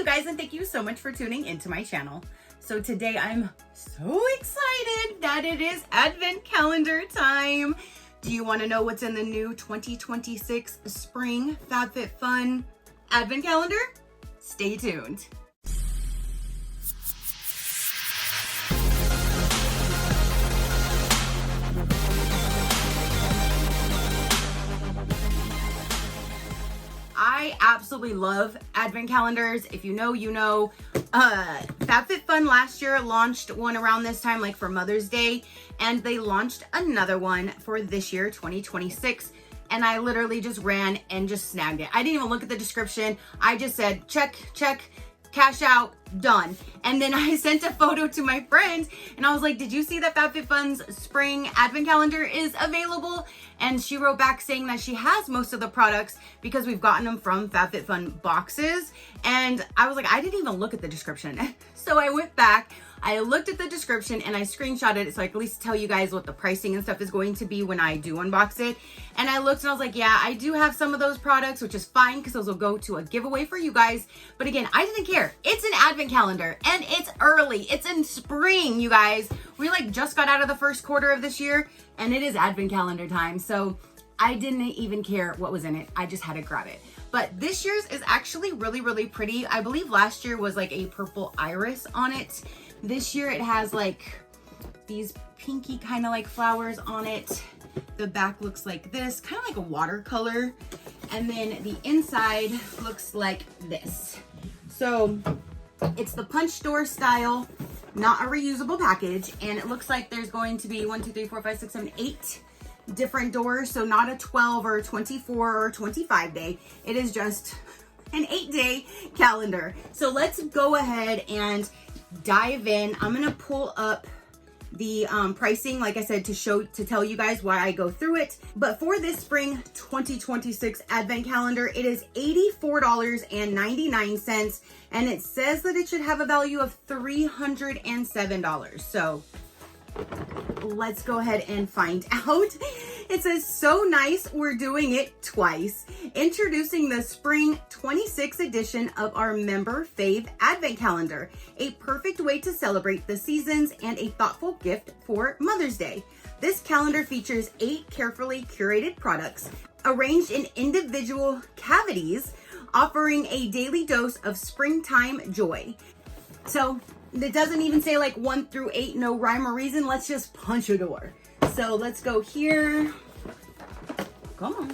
you guys, and thank you so much for tuning into my channel. So today I'm so excited that it is Advent calendar time. Do you want to know what's in the new 2026 spring FabFitFun Advent calendar? Stay tuned. I absolutely love Advent calendars. If you know, you know. FabFitFun last year launched one around this time, like for Mother's Day, and they launched another one for this year, 2026. And I literally just ran and just snagged it. I didn't even look at the description. I just said, check, check, cash out, done. And then I sent a photo to my friend and I was like, did you see that FabFitFun's spring Advent calendar is available? And she wrote back saying that she has most of the products because we've gotten them from FabFitFun boxes. And I was like, I didn't even look at the description. So I went back, I looked at the description and I screenshotted it so I could at least tell you guys what the pricing and stuff is going to be when I do unbox it. And I looked and I was like, yeah, I do have some of those products, which is fine because those will go to a giveaway for you guys. But again, I didn't care. It's an Advent calendar and it's early. It's in spring, you guys. We like just got out of the first quarter of this year and it is Advent calendar time. So I didn't even care what was in it. I just had to grab it. But this year's is actually really, really pretty. I believe last year was like a purple iris on it. This year it has like these pinky kind of like flowers on it. The back looks like this, kind of like a watercolor. And then the inside looks like this. So it's the punch door style, not a reusable package. And it looks like there's going to be 1, 2, 3, 4, 5, 6, 7, 8 different doors. So not a 12 or 24 or 25 day. It is just an 8-day calendar. So let's go ahead and dive in. I'm gonna pull up the pricing, like I said, to tell you guys why I go through it. But for this spring 2026 Advent calendar, it is $84.99, and it says that it should have a value of $307. So let's go ahead and find out. It says, so nice, we're doing it twice. Introducing the spring 26 edition of our Member Fave Advent calendar, a perfect way to celebrate the seasons and a thoughtful gift for Mother's Day. This calendar features 8 carefully curated products arranged in individual cavities, offering a daily dose of springtime joy. So it doesn't even say like 1 through 8, no rhyme or reason. Let's just punch a door. So let's go here. Come on.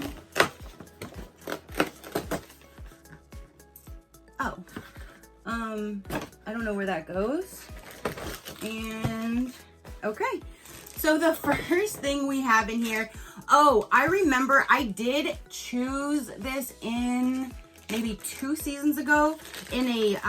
Oh, I don't know where that goes. And okay. So the first thing we have in here, oh, I remember I did choose this in maybe 2 seasons ago in a,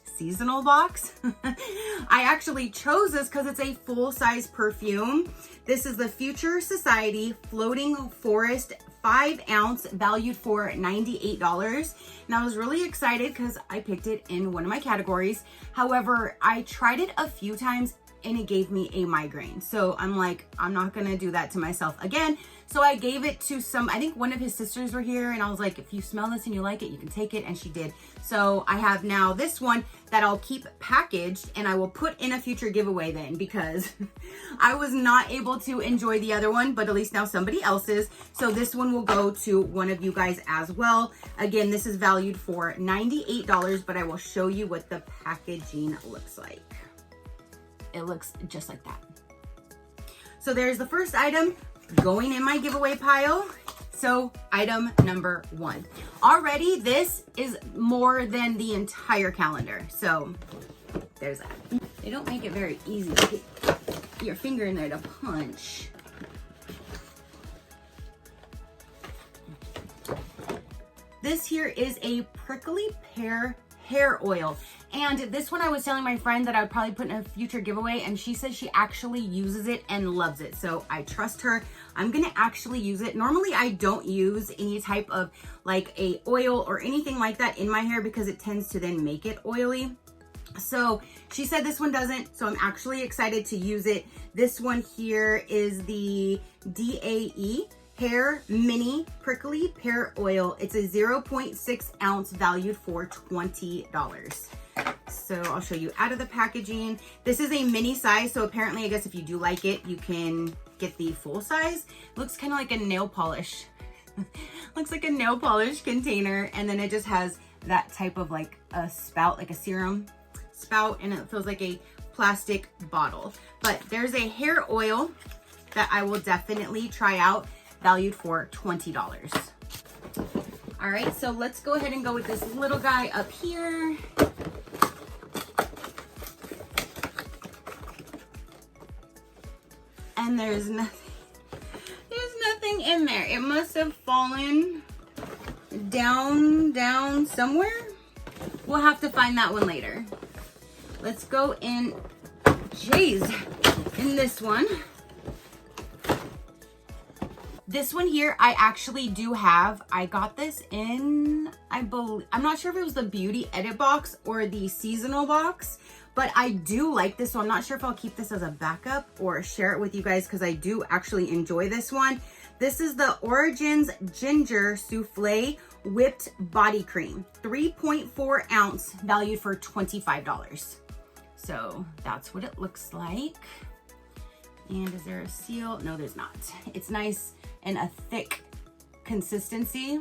seasonal box. I actually chose this because it's a full-size perfume. This is the Future Society Floating Forest 5-ounce, valued for $98. And I was really excited because I picked it in one of my categories. However, I tried it a few times and it gave me a migraine. So I'm like, I'm not gonna do that to myself again. So I gave it to I think one of his sisters were here, and I was like, if you smell this and you like it, you can take it, and she did. So I have now this one that I'll keep packaged, and I will put in a future giveaway then, because I was not able to enjoy the other one, but at least now somebody else is. So this one will go to one of you guys as well. Again, this is valued for $98, but I will show you what the packaging looks like. It looks just like that. So there's the first item going in my giveaway pile. So item number 1. Already this is more than the entire calendar. So there's that. They don't make it very easy to get your finger in there to punch. This here is a prickly pear hair oil. And this one I was telling my friend that I would probably put in a future giveaway, and she says she actually uses it and loves it. So I trust her. I'm gonna actually use it. Normally I don't use any type of like a oil or anything like that in my hair because it tends to then make it oily. So she said this one doesn't, so I'm actually excited to use it. This one here is the DAE hair mini prickly pear oil. It's a 0.6 ounce valued for $20. So I'll show you out of the packaging. This is a mini size, so apparently I guess if you do like it, you can get the full size. It looks kind of like a nail polish. Looks like a nail polish container, and then it just has that type of like a spout, like a serum spout, and it feels like a plastic bottle. But there's a hair oil that I will definitely try out, valued for $20. All right, so let's go ahead and go with this little guy up here. And there's nothing in there. It must have fallen down somewhere. We'll have to find that one later. Let's go in, in this one. This one here, I actually do have. I got this in, I'm not sure if it was the beauty edit box or the seasonal box, but I do like this, so I'm not sure if I'll keep this as a backup or share it with you guys because I do actually enjoy this one. This is the Origins Ginger Souffle Whipped Body Cream, 3.4 ounce, valued for $25. So that's what it looks like. And is there a seal? No, there's not. It's nice and a thick consistency,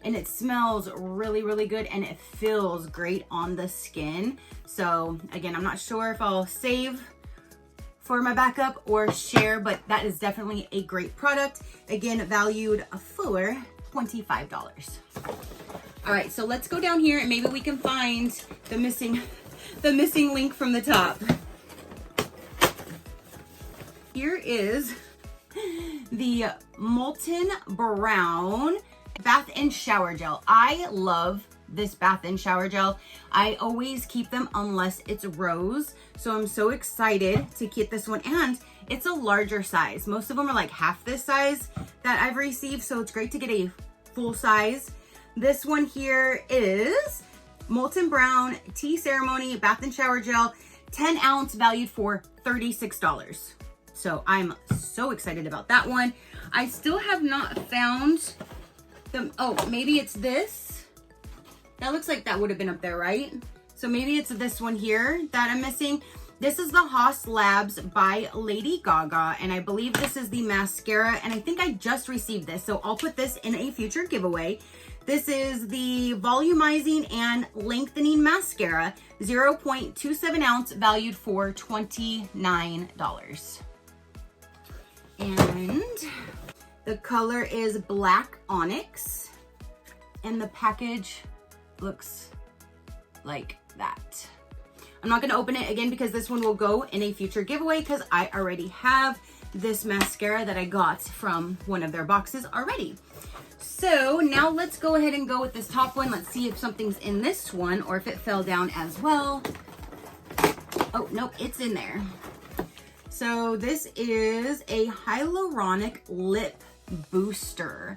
and it smells really, really good, and it feels great on the skin. So again, I'm not sure if I'll save for my backup or share, but that is definitely a great product. Again, valued for $25. All right, so let's go down here and maybe we can find the missing link from the top. Here is the Molten Brown Bath and Shower Gel. I love this bath and shower gel. I always keep them unless it's rose. So I'm so excited to get this one, and it's a larger size. Most of them are like half this size that I've received. So it's great to get a full size. This one here is Molten Brown Tea Ceremony Bath and Shower Gel, 10 ounce, valued for $36. So I'm so excited about that one. I still have not found them. Oh, maybe it's this. That looks like that would have been up there, right? So maybe it's this one here that I'm missing. This is the Haas Labs by Lady Gaga, and I believe this is the mascara, and I think I just received this, so I'll put this in a future giveaway. This is the Volumizing and Lengthening Mascara, 0.27 ounce, valued for $29. And the color is Black Onyx, and the package looks like that. I'm not gonna open it again because this one will go in a future giveaway because I already have this mascara that I got from one of their boxes already. So now let's go ahead and go with this top one. Let's see if something's in this one or if it fell down as well. Oh, nope, it's in there. So this is a hyaluronic lip booster.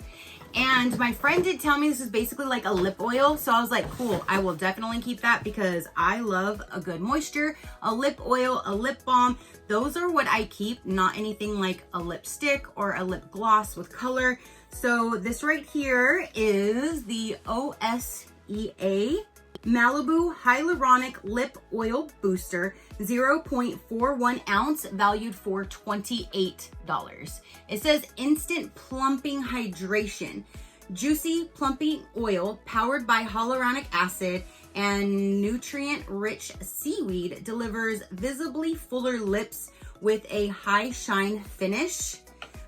And my friend did tell me this is basically like a lip oil. So I was like, cool, I will definitely keep that because I love a good moisture, a lip oil, a lip balm. Those are what I keep, not anything like a lipstick or a lip gloss with color. So this right here is the OSEA Malibu Hyaluronic Lip Oil Booster, 0.41 ounce, valued for $28. It says instant plumping hydration, juicy plumping oil powered by hyaluronic acid and nutrient-rich seaweed, delivers visibly fuller lips with a high shine finish.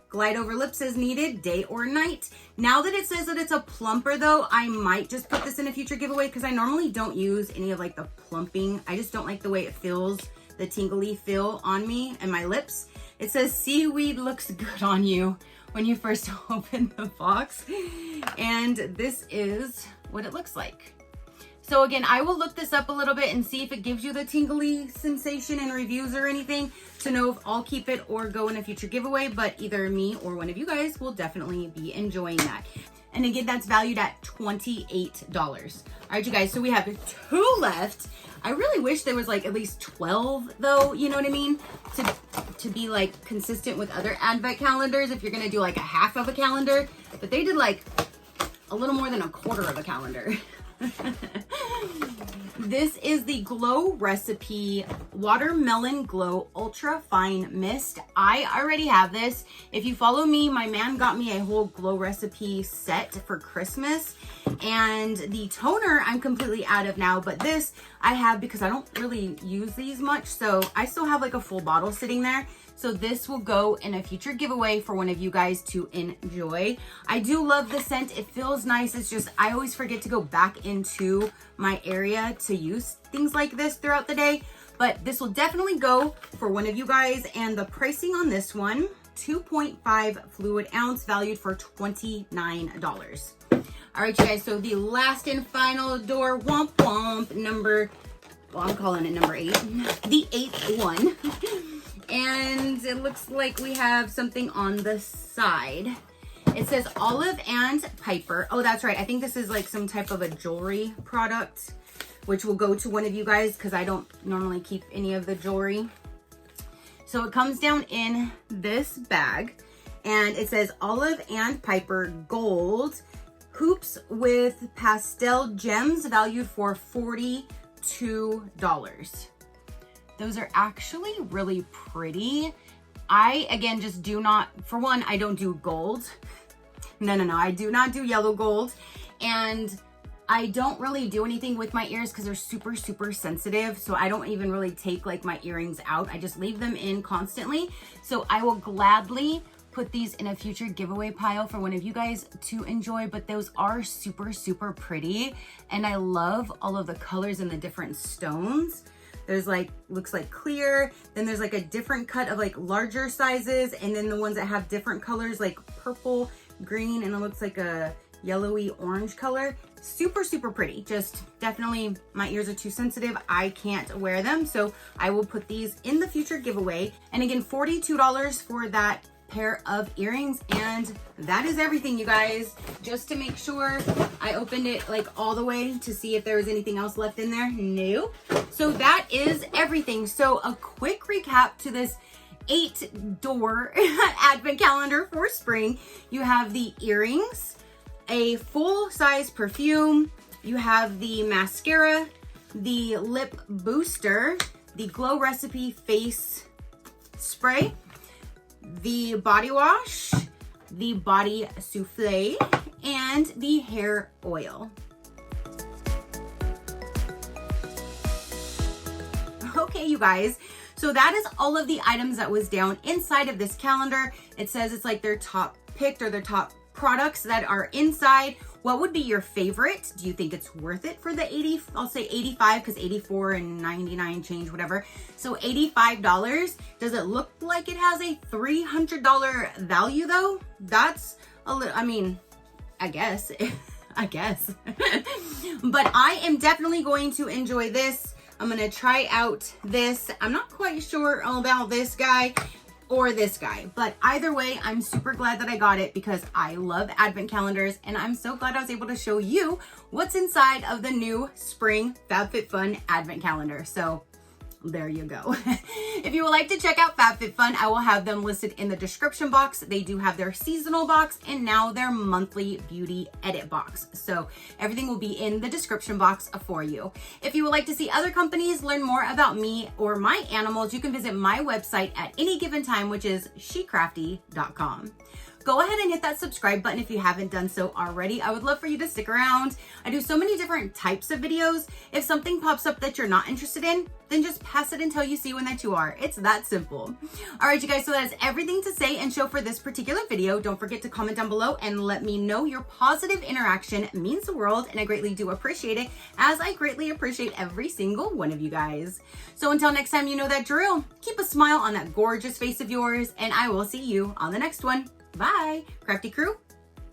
Glide over lips as needed, day or night. Now that it says that it's a plumper though, I might just put this in a future giveaway because I normally don't use any of like the plumping. I just don't like the way it feels, the tingly feel on me and my lips. It says seaweed looks good on you when you first open the box. And this is what it looks like. So again, I will look this up a little bit and see if it gives you the tingly sensation in reviews or anything to know if I'll keep it or go in a future giveaway, but either me or one of you guys will definitely be enjoying that. And again, that's valued at $28. All right, you guys, so we have 2 left. I really wish there was like at least 12 though, you know what I mean, to be like consistent with other advent calendars if you're gonna do like a half of a calendar, but they did like a little more than a quarter of a calendar. This is the Glow Recipe Watermelon Glow Ultra Fine Mist. I already have this. If you follow me, my man got me a whole Glow Recipe set for Christmas. And the toner I'm completely out of now, but this I have because I don't really use these much. So I still have like a full bottle sitting there. So this will go in a future giveaway for one of you guys to enjoy. I do love the scent. It feels nice. It's just, I always forget to go back into my area to use things like this throughout the day. But this will definitely go for one of you guys. And the pricing on this one, 2.5 fluid ounce, valued for $29. All right, you guys, so the last and final door, womp womp, number, well, I'm calling it number 8, the 8th one. And it looks like we have something on the side. It says Olive and Piper. Oh, that's right. I think this is like some type of a jewelry product, which will go to one of you guys because I don't normally keep any of the jewelry. So it comes down in this bag and it says Olive and Piper Gold hoops with pastel gems, valued for $42. Those are actually really pretty. I, again, just do not, for one, I don't do gold. No, I do not do yellow gold. And I don't really do anything with my ears because they're super, super sensitive. So I don't even really take like my earrings out. I just leave them in constantly. So I will gladly put these in a future giveaway pile for one of you guys to enjoy, but those are super, super pretty. And I love all of the colors and the different stones. There's like, looks like clear, then there's like a different cut of like larger sizes, and then the ones that have different colors like purple, green, and it looks like a yellowy orange color. Super, super pretty. Just definitely, my ears are too sensitive. I can't wear them, so I will put these in the future giveaway. And again, $42 for that pair of earrings. And that is everything, you guys. Just to make sure, I opened it like all the way to see if there was anything else left in there. No. So that is everything. So a quick recap to this 8-door advent calendar for spring. You have the earrings, a full-size perfume, you have the mascara, the lip booster, the Glow Recipe face spray, the body wash, the body souffle, and the hair oil. Okay, you guys, so that is all of the items that was down inside of this calendar. It says it's like their top picked or their top products that are inside. What would be your favorite? Do you think it's worth it for the 80? I'll say 85 because 84 and 99 change, whatever. So $85. Does it look like it has a $300 value though? That's a little, I mean, I guess. I guess. But I am definitely going to enjoy this. I'm going to try out this. I'm not quite sure about this guy or this guy, but either way, I'm super glad that I got it because I love advent calendars, and I'm so glad I was able to show you what's inside of the new spring FabFitFun advent calendar. So there you go. If you would like to check out FabFitFun, I will have them listed in the description box. They do have their seasonal box and now their monthly beauty edit box. So everything will be in the description box for you. If you would like to see other companies, learn more about me or my animals, you can visit my website at any given time, which is SheCrafty.com. Go ahead and hit that subscribe button if you haven't done so already. I would love for you to stick around. I do so many different types of videos. If something pops up that you're not interested in, then just pass it until you see one that you are. It's that simple. All right, you guys, so that is everything to say and show for this particular video. Don't forget to comment down below and let me know. Your positive interaction means the world, and I greatly do appreciate it, as I greatly appreciate every single one of you guys. So until next time, you know that drill. Keep a smile on that gorgeous face of yours, and I will see you on the next one. Bye. Crafty crew,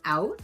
out.